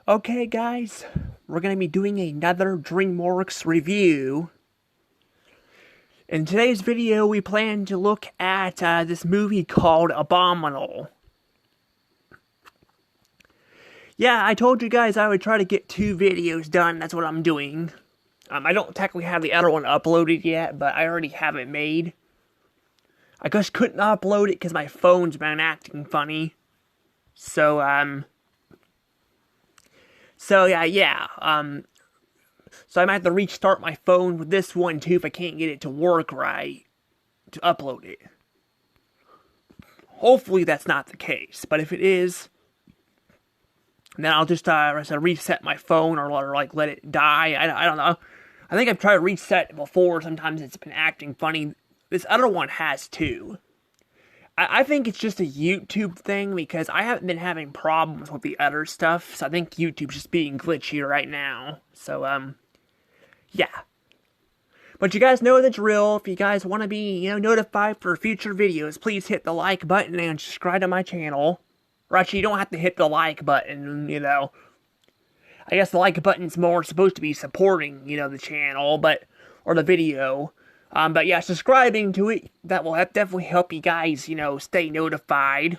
Okay, guys, we're going to be doing another DreamWorks review. In today's video, we plan to look at this movie called Abominable. Yeah, I told you guys I would try to get 2 videos done. That's what I'm doing. I don't technically have the other one uploaded yet, but I already have it made. I just couldn't upload it because my phone's been acting funny. So I might have to restart my phone with this one too if I can't get it to work right to upload it. Hopefully that's not the case, but if it is, then I'll just reset my phone or like let it die. I don't know. I think I've tried to reset it before. Sometimes it's been acting funny. This other one has too. I think it's just a YouTube thing because I haven't been having problems with the other stuff. So I think YouTube's just being glitchy right now. So, yeah. But you guys know the drill. If you guys want to be, notified for future videos, please hit the like button and subscribe to my channel. Or actually, you don't have to hit the like button, I guess the like button's more supposed to be supporting, the channel, or the video. But yeah, subscribing to it, that will definitely help you guys, stay notified.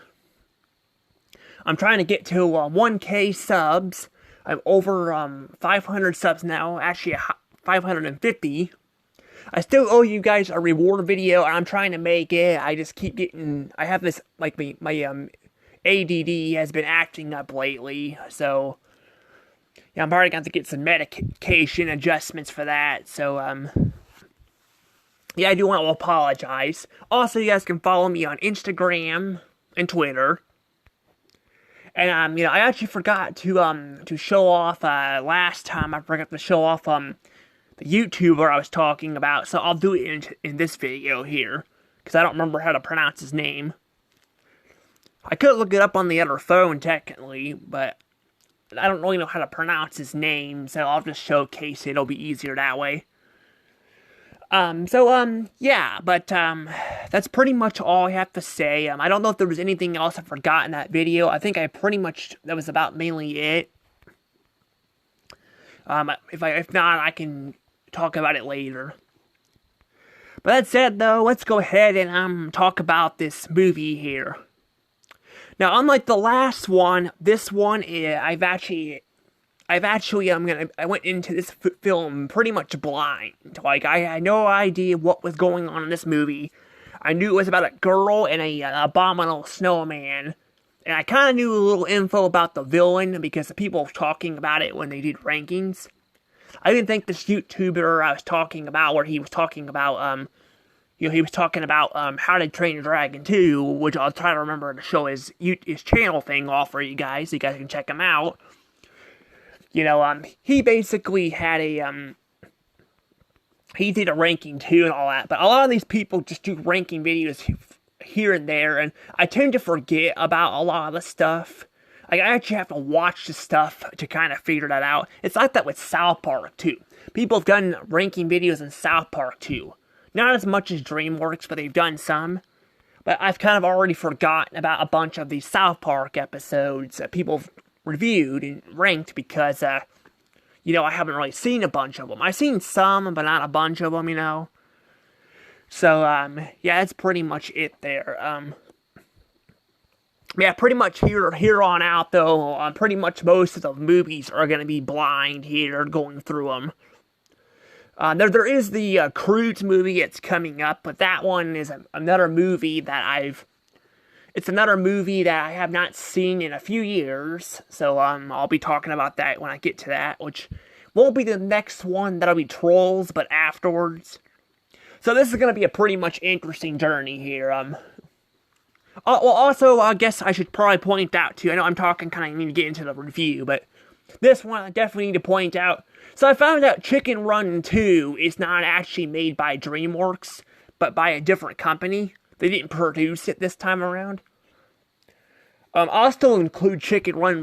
I'm trying to get to 1K subs. I'm over 500 subs now, actually 550. I still owe you guys a reward video, and I'm trying to make it. I just keep getting, I have this, my ADD has been acting up lately, so yeah, I'm probably going to have to get some medication adjustments for that, so, yeah, I do want to apologize. Also, you guys can follow me on Instagram and Twitter. And, I actually forgot to show off, last time I forgot to show off, the YouTuber I was talking about. So I'll do it in this video here. Because I don't remember how to pronounce his name. I could look it up on the other phone, technically. But I don't really know how to pronounce his name. So I'll just showcase it. It'll be easier that way. Yeah, but, that's pretty much all I have to say. I don't know if there was anything else I forgot in that video. I think that was about mainly it. If not, I can talk about it later. But that said, though, let's go ahead and, talk about this movie here. Now, unlike the last one, this one, I went into this film pretty much blind. Like, I had no idea what was going on in this movie. I knew it was about a girl and an abominable snowman. And I kind of knew a little info about the villain because the people were talking about it when they did rankings. I didn't think this YouTuber I was talking about, where he was talking about, How to Train Your Dragon 2, which I'll try to remember to show his channel thing off for you guys, so you guys can check him out. He basically had he did a ranking too and all that, but a lot of these people just do ranking videos here and there, and I tend to forget about a lot of the stuff. Like, I actually have to watch the stuff to kind of figure that out. It's like that with South Park too. People have done ranking videos in South Park too. Not as much as DreamWorks, but they've done some. But I've kind of already forgotten about a bunch of these South Park episodes that people have reviewed and ranked because, I haven't really seen a bunch of them. I've seen some, but not a bunch of them, So, yeah, that's pretty much it there. Yeah, pretty much here on out, though, pretty much most of the movies are going to be blind here, going through them. There is the Cruise movie that's coming up, but that one is another movie that It's another movie that I have not seen in a few years, so I'll be talking about that when I get to that, which won't be the next one. That'll be Trolls, but afterwards. So this is going to be a pretty much interesting journey here. Also, I guess I should probably point out too, I know I'm talking kind of need to get into the review, but this one I definitely need to point out. So I found out Chicken Run 2 is not actually made by DreamWorks, but by a different company. They didn't produce it this time around. I'll still include Chicken Run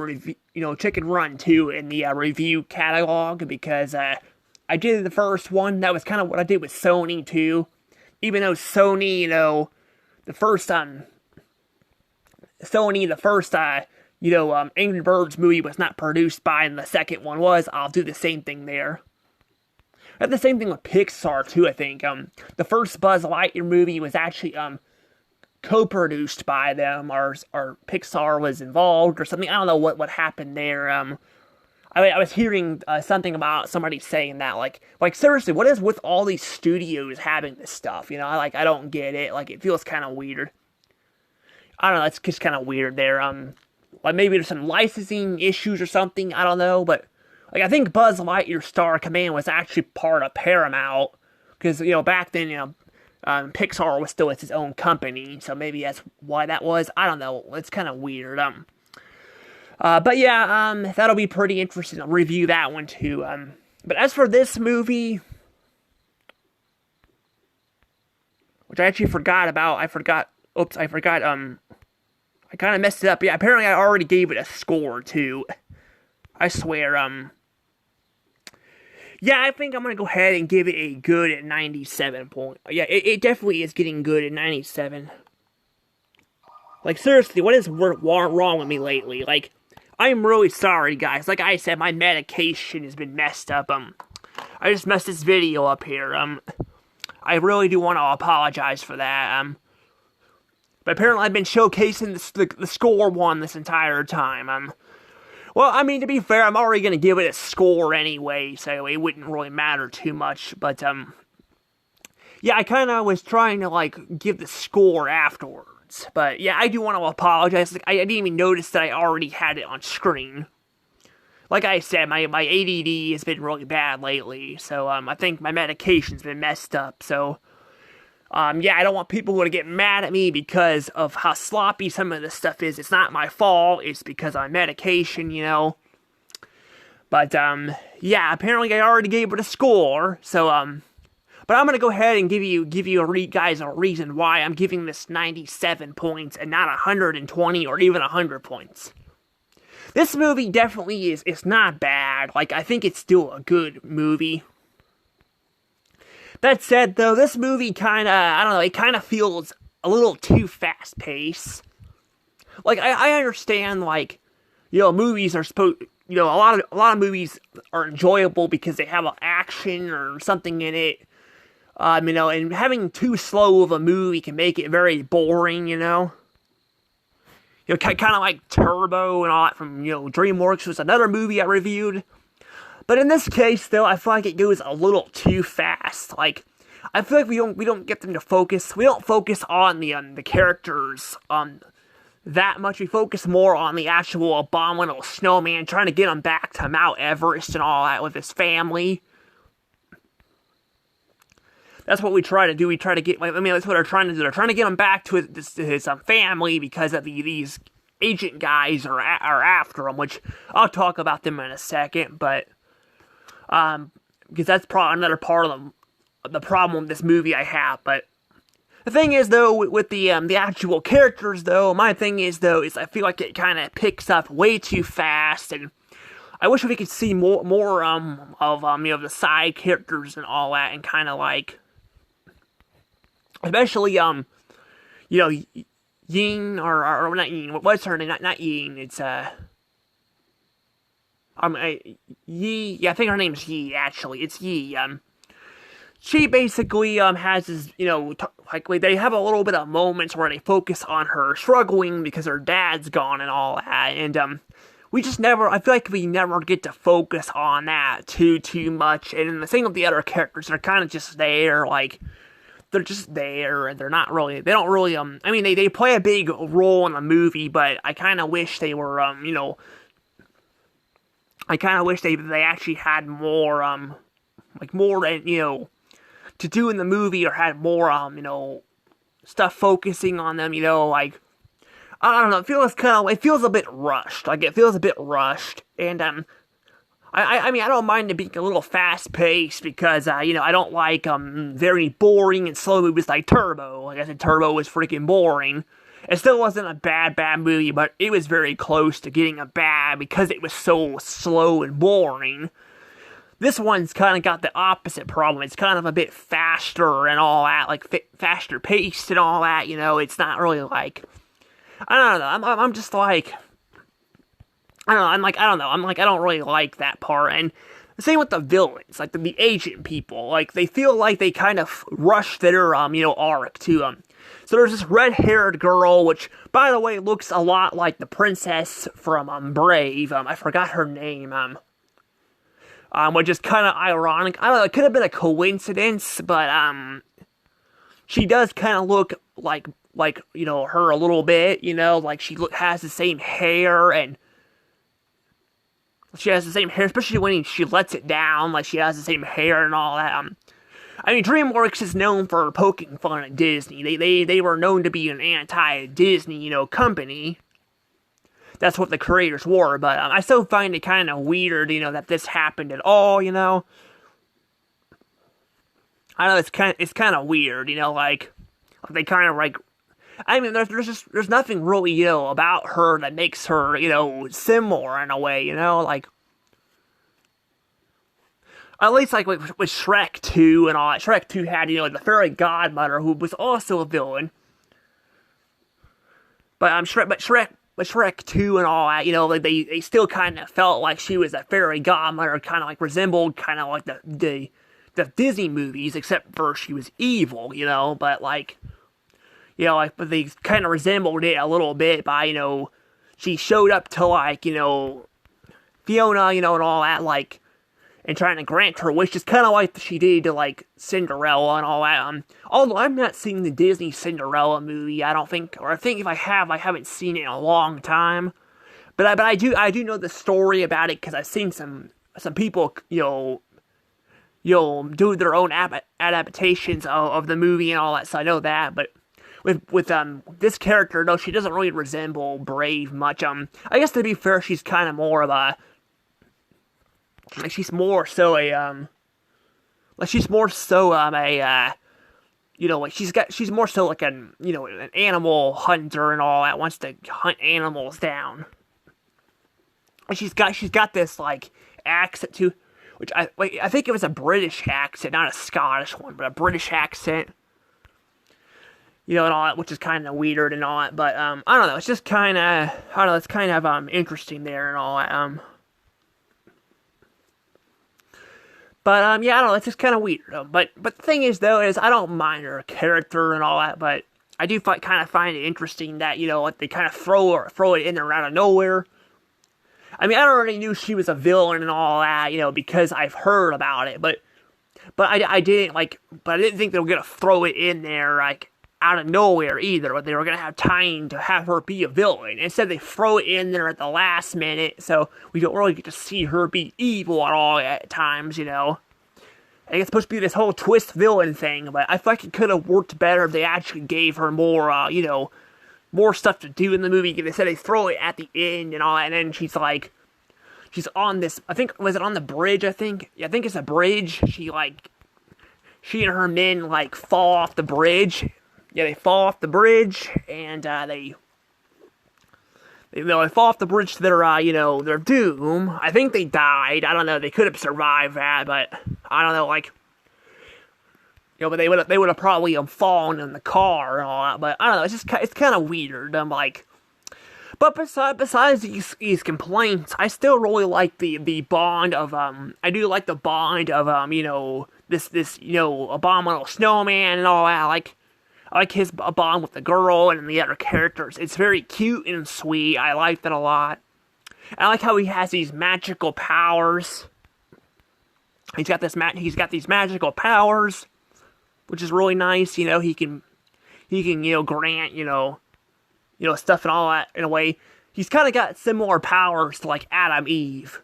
2 in the review catalog because I did the first one. That was kind of what I did with Sony too. Even though Sony, the first Angry Birds movie was not produced by and the second one was, I'll do the same thing there. I have the same thing with Pixar too, I think. The first Buzz Lightyear movie was actually co-produced by them, or Pixar was involved or something. I don't know what happened there. I was hearing something about somebody saying that, like seriously, what is with all these studios having this stuff? I don't get it. Like, it feels kind of weird. I don't know. It's just kind of weird there. Like, maybe there's some licensing issues or something. I don't know, but like, I think Buzz Lightyear Star Command was actually part of Paramount, because back then Pixar was still its own company, so maybe that's why that was. I don't know. It's kind of weird. But yeah, that'll be pretty interesting. I'll review that one too. But as for this movie, which I actually forgot about, I kind of messed it up. Yeah, apparently I already gave it a score too. I swear, yeah, I think I'm gonna go ahead and give it a good at 97 point. Yeah, it definitely is getting good at 97. Like, seriously, what is wrong with me lately? Like, I'm really sorry, guys. Like I said, my medication has been messed up. I just messed this video up here. I really do want to apologize for that. But apparently I've been showcasing the score one this entire time. Well, I mean, to be fair, I'm already going to give it a score anyway, so it wouldn't really matter too much, but, yeah, I kind of was trying to, like, give the score afterwards, but, yeah, I do want to apologize. Like, I didn't even notice that I already had it on screen. Like I said, my ADD has been really bad lately, so, I think my medication's been messed up, so, yeah, I don't want people to get mad at me because of how sloppy some of this stuff is. It's not my fault. It's because of my medication, But, yeah, apparently I already gave it a score. So, but I'm gonna go ahead and give you guys a reason why I'm giving this 97 points and not 120 or even 100 points. This movie definitely it's not bad. Like, I think it's still a good movie. That said, though, this movie I don't know, it kind of feels a little too fast-paced. Like, I understand, like, movies are supposed, a lot of movies are enjoyable because they have action or something in it. And having too slow of a movie can make it very boring, kind of like Turbo and all that from, DreamWorks was another movie I reviewed. But in this case, though, I feel like it goes a little too fast. Like, I feel like we don't get them to focus. We don't focus on the characters that much. We focus more on the actual Abominable Snowman, trying to get him back to Mount Everest and all that with his family. That's what we try to do. We try to get. That's what they're trying to do. They're trying to get him back to his family because of these agent guys are after him, which I'll talk about them in a second, but. Because that's probably another part of the problem with this movie I have, but the thing is, though, with the actual characters, though, my thing is I feel like it kind of picks up way too fast, and I wish we could see more of the side characters and all that, and kind of like, especially, Ying, or not Ying, what's her name, not Ying, it's, Yi, yeah, I think her name's Yi, actually. It's Yi. She basically, has this, they have a little bit of moments where they focus on her struggling because her dad's gone and all that, and, I feel like we never get to focus on that too much, and the same with the other characters, they're kind of just there, like, they're just there, and they don't really, they play a big role in the movie, but I kind of wish they were, I kind of wish they actually had more, to do in the movie, or had more, stuff focusing on them, I don't know, it feels a bit rushed, and, I don't mind it being a little fast-paced, because, I don't like, very boring and slow movies like Turbo. Like I said, Turbo was freaking boring. It still wasn't a bad movie, but it was very close to getting a bad because it was so slow and boring. This one's kind of got the opposite problem. It's kind of a bit faster and all that, like faster paced and all that, it's not really like, I don't know, I'm just like, I don't know, I don't really like that part. And the same with the villains, like the agent people, like they feel like they kind of rush their arc to So there's this red-haired girl, which, by the way, looks a lot like the princess from Brave. I forgot her name. Which is kind of ironic. I don't know. It could have been a coincidence, but she does kind of look like her a little bit. Like she has the same hair, and she has the same hair, especially when she lets it down. Like she has the same hair and all that. I mean, DreamWorks is known for poking fun at Disney. They were known to be an anti-Disney, company. That's what the creators were, but I still find it kind of weird, that this happened at all, I know it's kind of weird, like they kind of like. I mean, there's nothing really, about her that makes her, similar in a way, like. At least, like, with Shrek 2 and all that. Shrek 2 had, the fairy godmother, who was also a villain. But Shrek 2 and all that, like, they still kind of felt like she was a fairy godmother, kind of, like, resembled kind of like the Disney movies, except for she was evil, but, like, but they kind of resembled it a little bit by, she showed up to, like, Fiona, and all that, like, and trying to grant her wish, just kind of like she did to, like, Cinderella and all that. Although I've not seen the Disney Cinderella movie, I don't think, or I think if I have, I haven't seen it in a long time. But I do know the story about it, because I've seen some people, do their own adaptations of the movie and all that, so I know that. But with this character, though, she doesn't really resemble Brave much. I guess to be fair, she's kind of more of a. Like she's more so like she's more so like she's more so like an animal hunter and all that, wants to hunt animals down. And she's got this like accent too, which I think it was a British accent, not a Scottish one, but a British accent. And all that, which is kind of weird and all that, but I don't know, it's just kind of it's kind of interesting there and all that. But, yeah, I don't know, it's just kind of weird. But the thing is, though, is I don't mind her character and all that, but I do kind of find it interesting that, like they kind of throw it in there out of nowhere. I mean, I already knew she was a villain and all that, because I've heard about it, but I didn't think they were going to throw it in there, like, out of nowhere either, but they were going to have time to have her be a villain. Instead, they throw it in there at the last minute, so we don't really get to see her be evil at all at times, And it's supposed to be this whole twist villain thing, but I feel like it could have worked better if they actually gave her more, more stuff to do in the movie. Instead, they throw it at the end and all that, and then she's on this, I think, was it on the bridge, I think? Yeah, I think it's a bridge. She and her men, fall off the bridge. Yeah, they fall off the bridge, and they fall off the bridge to their doom. I think they died. I don't know. They could have survived that, but I don't know. But they would have probably fallen in the car and all that. But I don't know. It's kind of weird. But besides these complaints, I still really like the bond of I do like the bond of this abominable snowman and all that. I like his bond with the girl and the other characters. It's very cute and sweet. I like that a lot. I like how he has these magical powers. He's got these magical powers, which is really nice. He can grant stuff and all that in a way. He's kind of got similar powers to Adam Eve.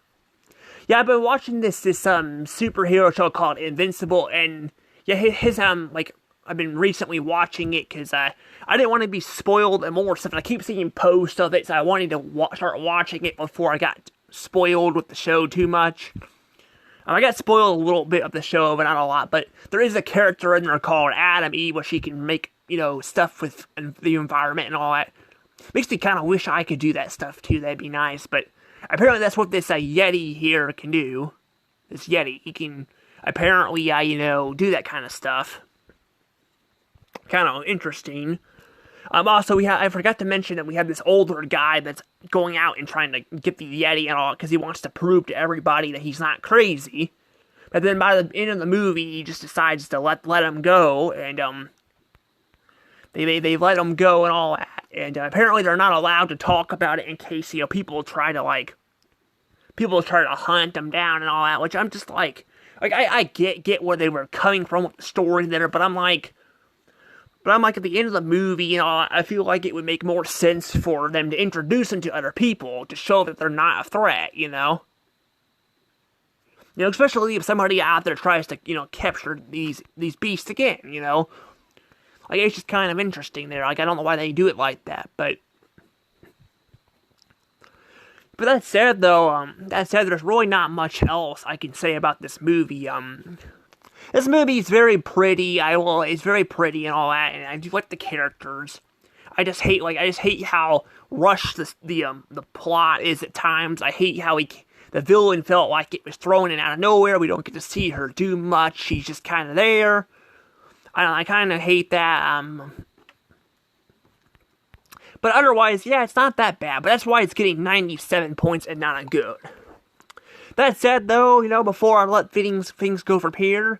Yeah, I've been watching this superhero show called Invincible, and yeah, his I've been recently watching it because I didn't want to be spoiled and more stuff, and I keep seeing posts of it, so I wanted to start watching it before I got spoiled with the show too much. I got spoiled a little bit of the show, but not a lot, but there is a character in there called Adam Eve where she can make, stuff with the environment and all that. Makes me kind of wish I could do that stuff too, that'd be nice, but apparently that's what this Yeti here can do. This Yeti, he can apparently, do that kind of stuff. Kind of interesting. Also, I forgot to mention that we have this older guy that's going out and trying to get the Yeti and all, because he wants to prove to everybody that he's not crazy. But then by the end of the movie, he just decides to let him go, and they let him go and all that. And apparently they're not allowed to talk about it in case, people try to hunt him down and all that, which I'm just like I get where they were coming from with the story there, but I'm like at the end of the movie, I feel like it would make more sense for them to introduce him to other people to show that they're not a threat, especially if somebody out there tries to, capture these beasts again, Like, it's just kind of interesting there. Like, I don't know why they do it like that, but that said, though, there's really not much else I can say about this movie. This movie is very pretty. It's very pretty and all that, and I do like the characters. I just hate how rushed the plot is at times. I hate how the villain felt like it was thrown in out of nowhere. We don't get to see her do much. She's just kind of there. I kind of hate that. But otherwise, yeah, it's not that bad. But that's why it's getting 97 points and not a good. That said, though, before I let things go from here,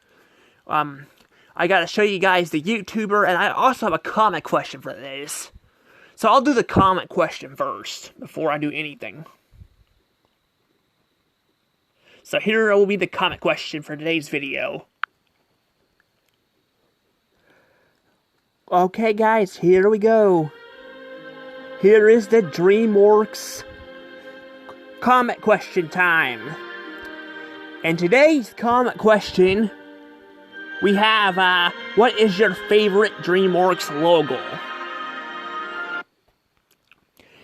I gotta show you guys the YouTuber, and I also have a comment question for this. So I'll do the comment question first, before I do anything. So here will be the comment question for today's video. Okay, guys, here we go. Here is the DreamWorks comment question time. And today's comment question, we have, what is your favorite DreamWorks logo?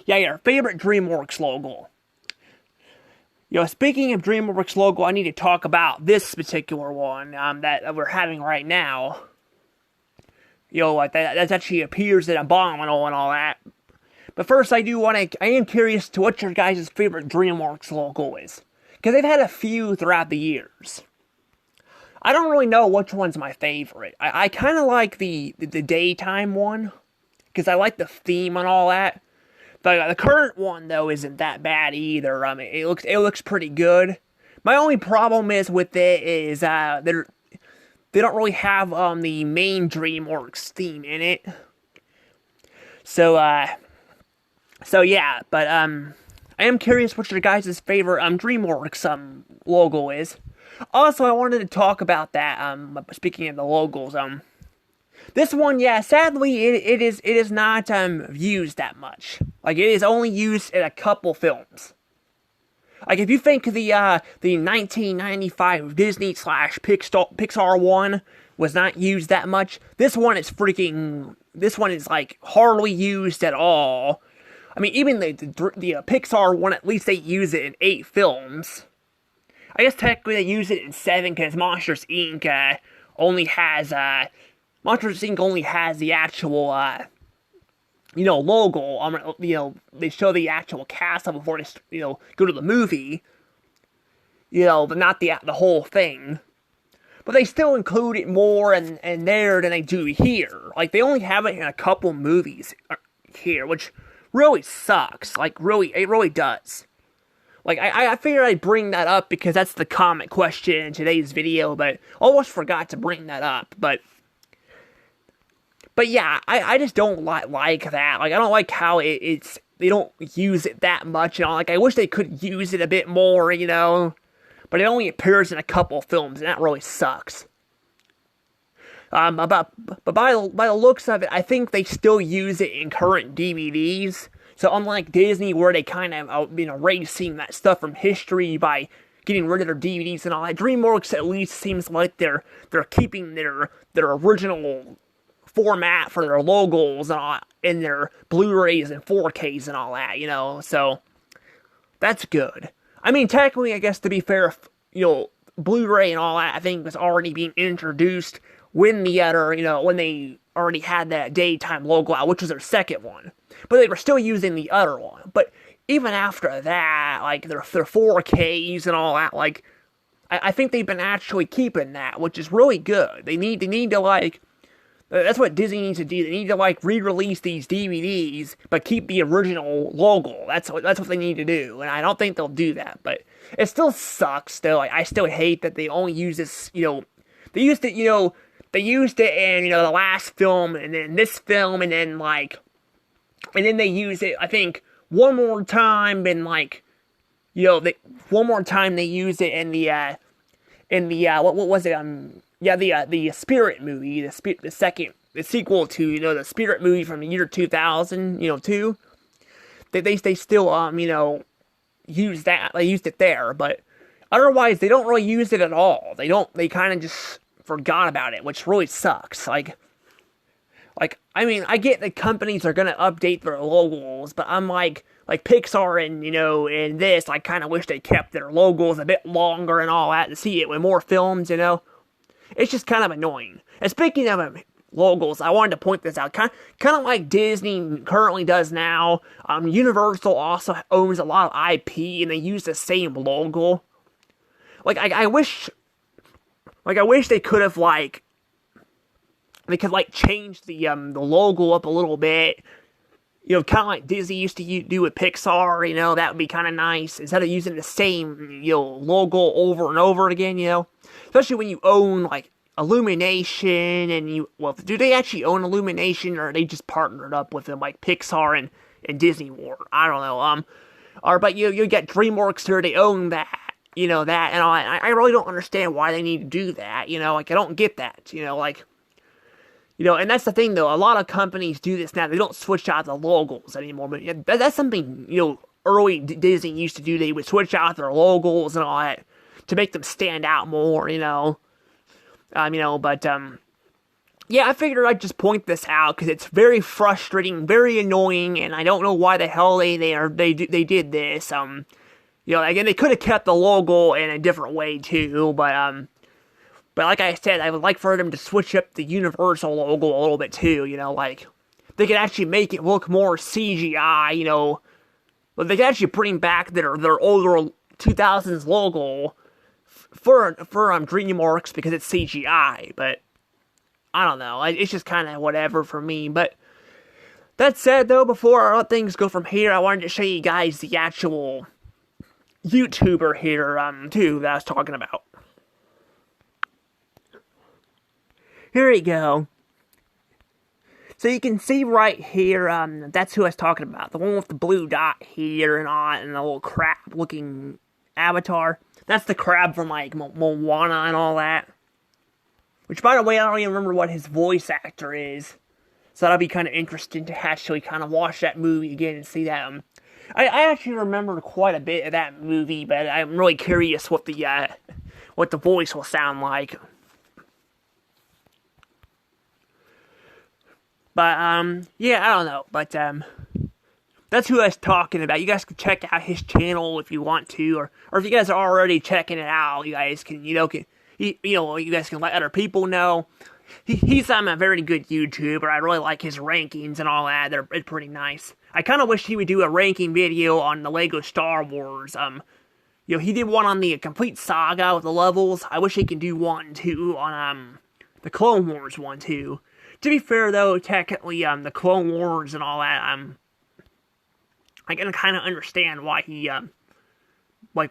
Yeah, your favorite DreamWorks logo. Speaking of DreamWorks logo, I need to talk about this particular one, that we're having right now. That actually appears in Abominable and all that. But first, I am curious to what your guys' favorite DreamWorks logo is. Because they've had a few throughout the years. I don't really know which one's my favorite. I kind of like the daytime one. Because I like the theme and all that. The current one, though, isn't that bad either. It looks pretty good. My only problem is with it is they don't really have the main DreamWorks theme in it. So yeah, but I am curious what your guys' favorite DreamWorks logo is. Also, I wanted to talk about that. Speaking of the logos, this one, yeah, sadly, it is not used that much. Like, it is only used in a couple films. Like, if you think the 1995 Disney / Pixar one was not used that much, this one is like hardly used at all. I mean, even the Pixar one, at least they use it in 8 films. I guess technically they use it in 7 because Monsters Inc. only has the actual logo. They show the actual cast before they go to the movie. But not the whole thing. But they still include it more and there than they do here. Like, they only have it in a couple movies here, which really sucks. Like, it really does. Like, I figured I'd bring that up because that's the comment question in today's video, but almost forgot to bring that up. But yeah, I just don't like that. Like, I don't like how they don't use it that much. Like, I wish they could use it a bit more, But it only appears in a couple films, and that really sucks. But by the looks of it, I think they still use it in current DVDs. So unlike Disney, where they kind of been erasing that stuff from history by getting rid of their DVDs and all that, DreamWorks at least seems like they're keeping their original format for their logos and all, in their Blu-rays and 4Ks and all that, So that's good. I mean, technically, I guess to be fair, Blu-ray and all that, I think was already being introduced when when they already had that daytime logo out, which was their second one. But they were still using the other one. But even after that, like, their 4Ks and all that, like, I think they've been actually keeping that, which is really good. They need to That's what Disney needs to do. They need to like re-release these DVDs, but keep the original logo. That's what they need to do, and I don't think they'll do that. But it still sucks. Still, like, I still hate that they only use this. They used it. They used it in the last film, and then this film, and then they used it. I think one more time, and one more time they used it in the what was it? The Spirit movie, the sequel to the Spirit movie from the year 2000, too. They still use that. They used it there, but otherwise they don't really use it at all. They kind of just forgot about it, which really sucks. I mean, I get that companies are gonna update their logos, but I'm like Pixar and this, I kind of wish they kept their logos a bit longer and all that to see it with more films, It's just kind of annoying. And speaking of logos, I wanted to point this out. Kind of like Disney currently does now. Universal also owns a lot of IP, and they use the same logo. I wish they could have change the logo up a little bit. Kind of like Disney used to do with Pixar, that would be kind of nice. Instead of using the same, logo over and over again, Especially when you own, Illumination, and do they actually own Illumination, or are they just partnered up with them, like Pixar and Disney World? I don't know, but you get DreamWorks here, they own that, that, and all that. I really don't understand why they need to do that, I don't get that, and that's the thing, though. A lot of companies do this now. They don't switch out the logos anymore. But that's something, early Disney used to do. They would switch out their logos and all that to make them stand out more, yeah, I figured I'd just point this out because it's very frustrating, very annoying, and I don't know why the hell they did this. Again, they could have kept the logo in a different way, too, but like I said, I would like for them to switch up the Universal logo a little bit too, they could actually make it look more CGI, but they could actually bring back their older 2000s logo for DreamWorks because it's CGI, but I don't know, it's just kind of whatever for me. But that said, though, before I let things go from here, I wanted to show you guys the actual YouTuber here, too, that I was talking about. Here we go. So you can see right here, that's who I was talking about. The one with the blue dot here and on, and the little crab-looking avatar. That's the crab from, Moana and all that. Which, by the way, I don't even remember what his voice actor is. So that'll be kind of interesting to actually kind of watch that movie again and see that. I actually remember quite a bit of that movie, but I'm really curious what the voice will sound like. But, yeah, I don't know, but, that's who I was talking about. You guys can check out his channel if you want to, or if you guys are already checking it out, you guys can, you guys can let other people know. He's a very good YouTuber. I really like his rankings and all that. They're pretty nice. I kind of wish he would do a ranking video on the Lego Star Wars. He did one on the complete saga with the levels. I wish he could do one, too, on, the Clone Wars one, too. To be fair, though, technically, the Clone Wars and all that, I can kind of understand why he,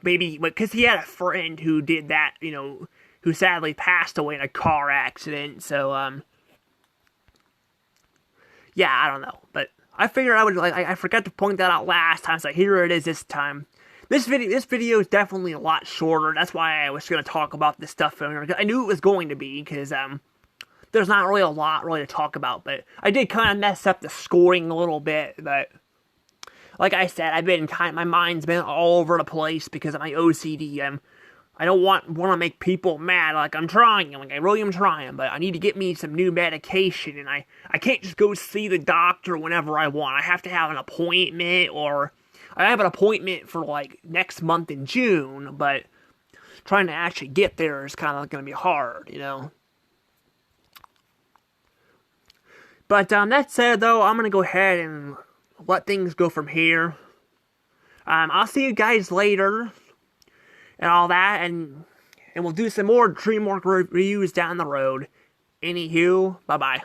maybe, because he had a friend who did that, who sadly passed away in a car accident, so, yeah, I don't know, but I figured I forgot to point that out last time, so here it is this time. This video is definitely a lot shorter. That's why I was going to talk about this stuff. I knew it was going to be, because, there's not really a lot to talk about, but I did kind of mess up the scoring a little bit, but like I said, my mind's been all over the place because of my OCD. I don't want to make people mad, I'm trying, I really am trying, but I need to get me some new medication, and I can't just go see the doctor whenever I want. I have to have an appointment, or I have an appointment for, next month in June, but trying to actually get there is kind of going to be hard, But, that said, though, I'm going to go ahead and let things go from here. I'll see you guys later, and all that, and we'll do some more DreamWorks reviews down the road. Anywho, bye-bye.